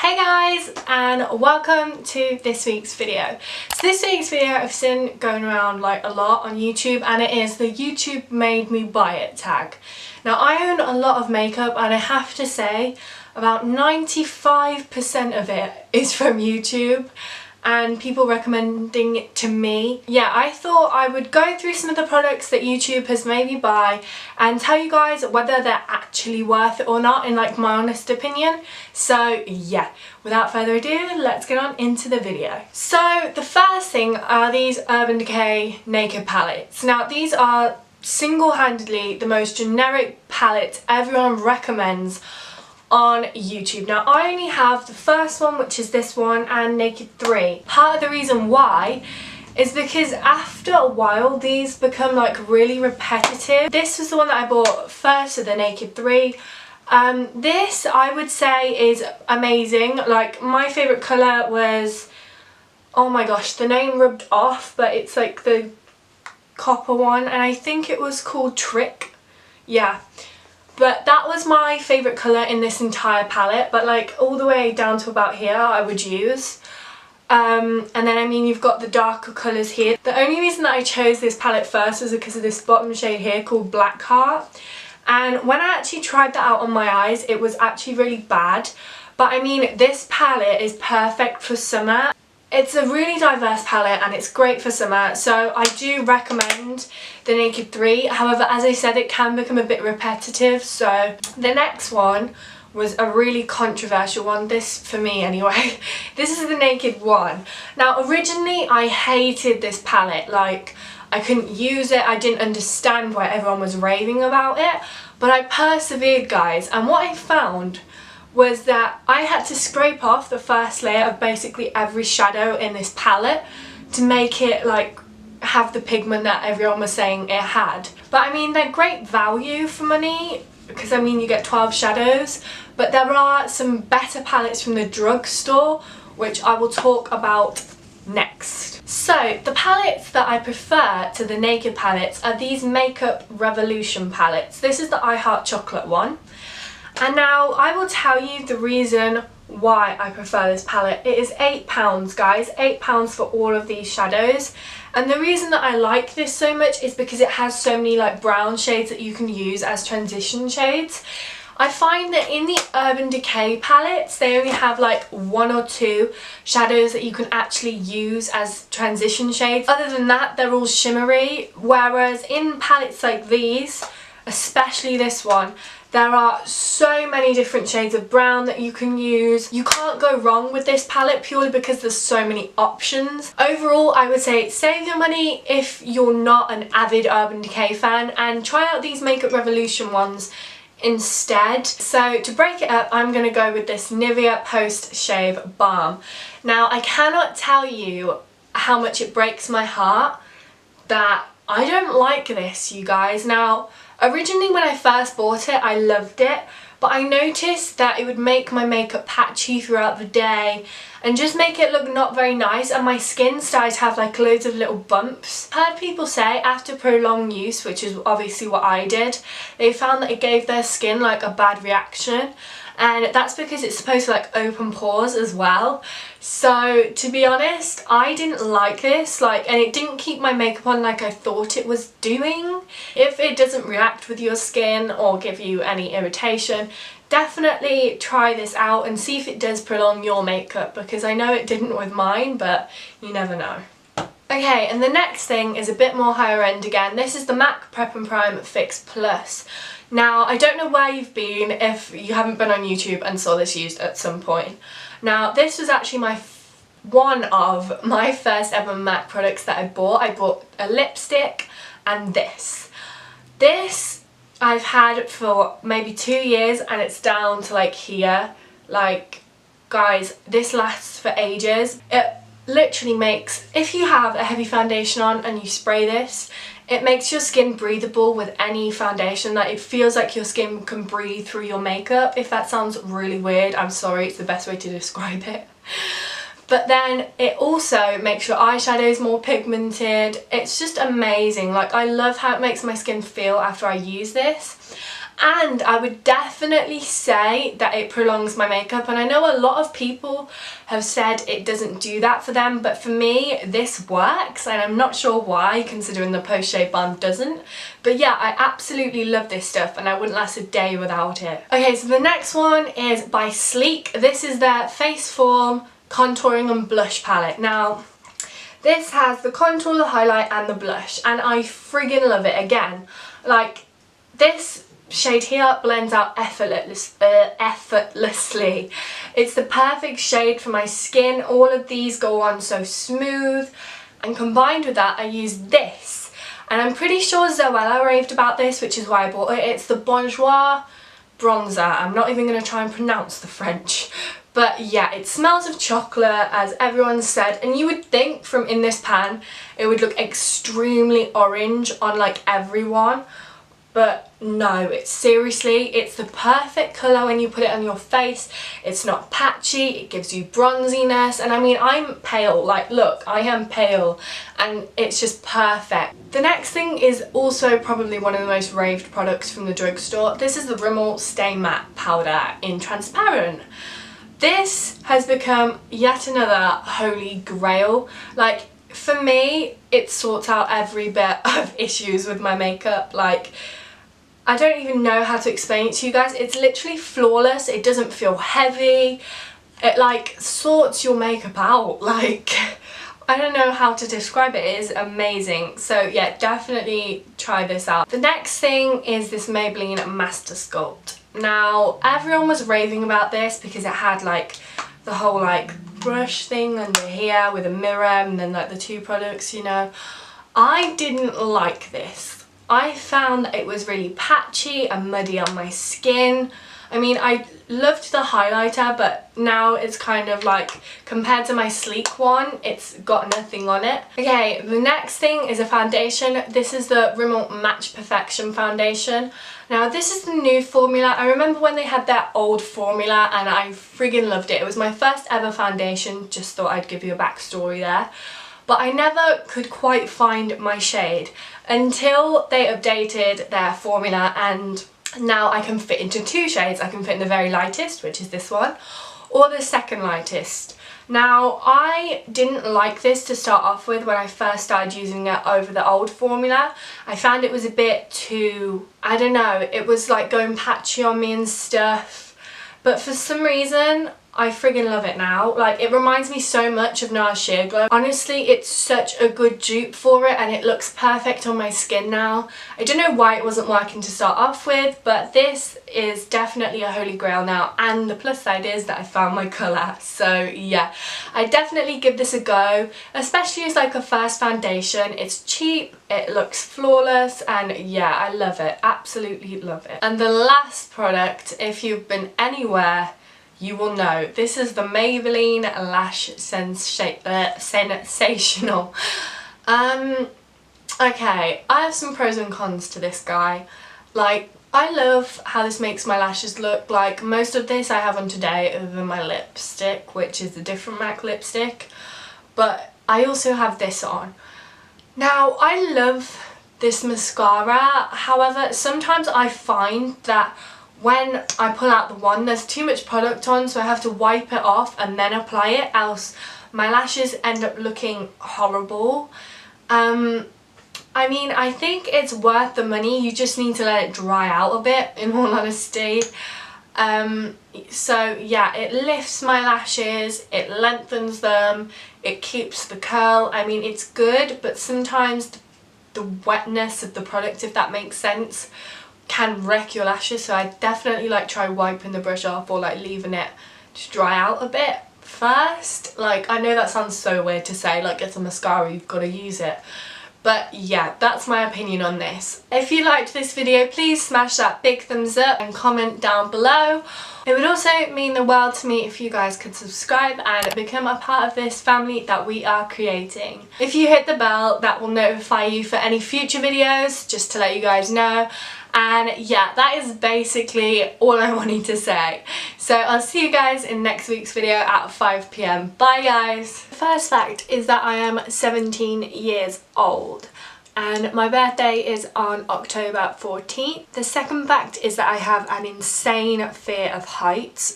Hey guys, and welcome to this week's video. So this week's video I've seen going around like a lot on YouTube, and it is the YouTube made me buy it tag. Now I own a lot of makeup and I have to say about 95% of it is from YouTube and people recommending it to me. Yeah, I thought I would go through some of the products that YouTube has made me buy and tell you guys whether they're actually worth it or not in like my honest opinion. So yeah, without further ado, let's get on into the video. So the first thing are these Urban Decay Naked palettes. Now these are single-handedly the most generic palettes everyone recommends on YouTube. Now I only have the first one, which is this one, and Naked 3. Part of the reason why is because after a while these become like really repetitive. This was the one that I bought first, of the Naked 3. This I would say is amazing. Like my favourite colour was, oh my gosh, the name rubbed off, but it's like the copper one, and I think it was called Trick. Yeah. But that was my favourite colour in this entire palette, but like all the way down to about here I would use. And then I mean you've got the darker colours here. The only reason that I chose this palette first was because of this bottom shade here called Black Heart. And when I actually tried that out on my eyes, it was actually really bad. But I mean, this palette is perfect for summer. It's a really diverse palette and it's great for summer, so I do recommend the Naked 3. However, as I said, it can become a bit repetitive. So the next one was a really controversial one, this for me anyway. This is the Naked 1. Now originally I hated this palette, like I couldn't use it, I didn't understand why everyone was raving about it, but I persevered, guys, and what I found was that I had to scrape off the first layer of basically every shadow in this palette to make it like have the pigment that everyone was saying it had. But I mean, they're great value for money because I mean you get 12 shadows, but there are some better palettes from the drugstore which I will talk about next. So the palettes that I prefer to the Naked palettes are these Makeup Revolution palettes. This is the I Heart Chocolate one. And now I will tell you the reason why I prefer this palette. It is £8, guys, £8 for all of these shadows. And the reason that I like this so much is because it has so many like brown shades that you can use as transition shades. I find that in the Urban Decay palettes, they only have like 1 or 2 shadows that you can actually use as transition shades. Other than that, they're all shimmery, whereas in palettes like these, especially this one, there are so many different shades of brown that you can use. You can't go wrong with this palette purely because there's so many options. Overall, I would say save your money if you're not an avid Urban Decay fan and try out these Makeup Revolution ones instead. So to break it up, I'm going to go with this Nivea Post Shave Balm. Now I cannot tell you how much it breaks my heart that I don't like this, you guys. Now originally when I first bought it, I loved it, but I noticed that it would make my makeup patchy throughout the day and just make it look not very nice, and my skin started to have like loads of little bumps. I've heard people say after prolonged use, which is obviously what I did, they found that it gave their skin like a bad reaction. And that's because it's supposed to like open pores as well. So to be honest, I didn't like this, like, and it didn't keep my makeup on like I thought it was doing. If it doesn't react with your skin or give you any irritation, definitely try this out and see if it does prolong your makeup, because I know it didn't with mine, but you never know. Okay, and the next thing is a bit more higher end again. This is the MAC Prep and Prime Fix Plus. Now, I don't know where you've been if you haven't been on YouTube and saw this used at some point. Now, this was actually one of my first ever MAC products that I bought. I bought a lipstick and this. This I've had for maybe 2 years and it's down to like here. Like, guys, this lasts for ages. It literally makes, if you have a heavy foundation on and you spray this, it makes your skin breathable with any foundation. Like, it feels like your skin can breathe through your makeup. If that sounds really weird, I'm sorry, it's the best way to describe it. But then it also makes your eyeshadows more pigmented. It's just amazing. Like, I love how it makes my skin feel after I use this. and I would definitely say that it prolongs my makeup, and I know a lot of people have said it doesn't do that for them, but for me this works, and I'm not sure why, considering the post shave balm doesn't. But yeah, I absolutely love this stuff and I wouldn't last a day without it. Okay, so the next one is by Sleek. This is their Face Form Contouring and Blush palette. Now this has the contour, the highlight and the blush, and I friggin' love it. Again, like, this shade here blends out effortlessly. It's the perfect shade for my skin. All of these go on so smooth, and combined with that I use this, and I'm pretty sure Zoella raved about this, which is why I bought it. It's the Bonjour bronzer. I'm not even going to try and pronounce the French, but yeah, it smells of chocolate, as everyone said, and you would think from in this pan it would look extremely orange on like everyone. But no, it's seriously, it's the perfect colour when you put it on your face. It's not patchy, it gives you bronziness, and I mean, I'm pale, like look, I am pale, and it's just perfect. The next thing is also probably one of the most raved products from the drugstore. This is the Rimmel Stay Matte Powder in Transparent. This has become yet another holy grail. Like, for me, it sorts out every bit of issues with my makeup. Like, I don't even know how to explain it to you guys. It's literally flawless. It doesn't feel heavy. It like sorts your makeup out. Like, I don't know how to describe it. It is amazing. So yeah, definitely try this out. The next thing is this Maybelline Master Sculpt. Now, everyone was raving about this because it had like the whole like brush thing under here with a mirror and then like the two products, you know. I didn't like this. I found that it was really patchy and muddy on my skin. I mean, I loved the highlighter, but now it's kind of like, compared to my Sleek one, it's got nothing on it. Okay, the next thing is a foundation. This is the Rimmel Match Perfection foundation. Now this is the new formula. I remember when they had their old formula and I friggin' loved it. It was my first ever foundation, just thought I'd give you a backstory there. But I never could quite find my shade until they updated their formula, and now I can fit into two shades. I can fit in the very lightest, which is this one, or the second lightest. Now, I didn't like this to start off with when I first started using it over the old formula. I found it was a bit too, I don't know, it was like going patchy on me and stuff. But for some reason, I friggin' love it now. Like, it reminds me so much of NARS Sheer Glow. Honestly, it's such a good dupe for it and it looks perfect on my skin now. I don't know why it wasn't working to start off with, but this is definitely a holy grail now, and the plus side is that I found my colour. So yeah, I definitely give this a go, especially as like a first foundation. It's cheap, it looks flawless, and yeah, I love it. Absolutely love it. And the last product, if you've been anywhere, you will know. This is the Maybelline Lash Sensational. Okay, I have some pros and cons to this guy. Like, I love how this makes my lashes look. Like, most of this I have on today other than my lipstick, which is a different MAC lipstick. But I also have this on. Now, I love this mascara. However, sometimes I find that when I pull out the wand, there's too much product on, so I have to wipe it off and then apply it, else my lashes end up looking horrible. I mean, I think it's worth the money. You just need to let it dry out a bit, in all honesty. So yeah, it lifts my lashes, it lengthens them, it keeps the curl. I mean, it's good, but sometimes the wetness of the product, if that makes sense, can wreck your lashes. So I definitely like try wiping the brush off, or like leaving it to dry out a bit first. Like, I know that sounds so weird to say, like, it's a mascara, you've got to use it. But yeah, that's my opinion on this. If you liked this video, please smash that big thumbs up and comment down below. It would also mean the world to me if you guys could subscribe and become a part of this family that we are creating. If you hit the bell, that will notify you for any future videos, just to let you guys know. And yeah, that is basically all I wanted to say. So I'll see you guys in next week's video at 5 PM. Bye guys! The first fact is that I am 17 years old. and my birthday is on October 14th. The second fact is that I have an insane fear of heights.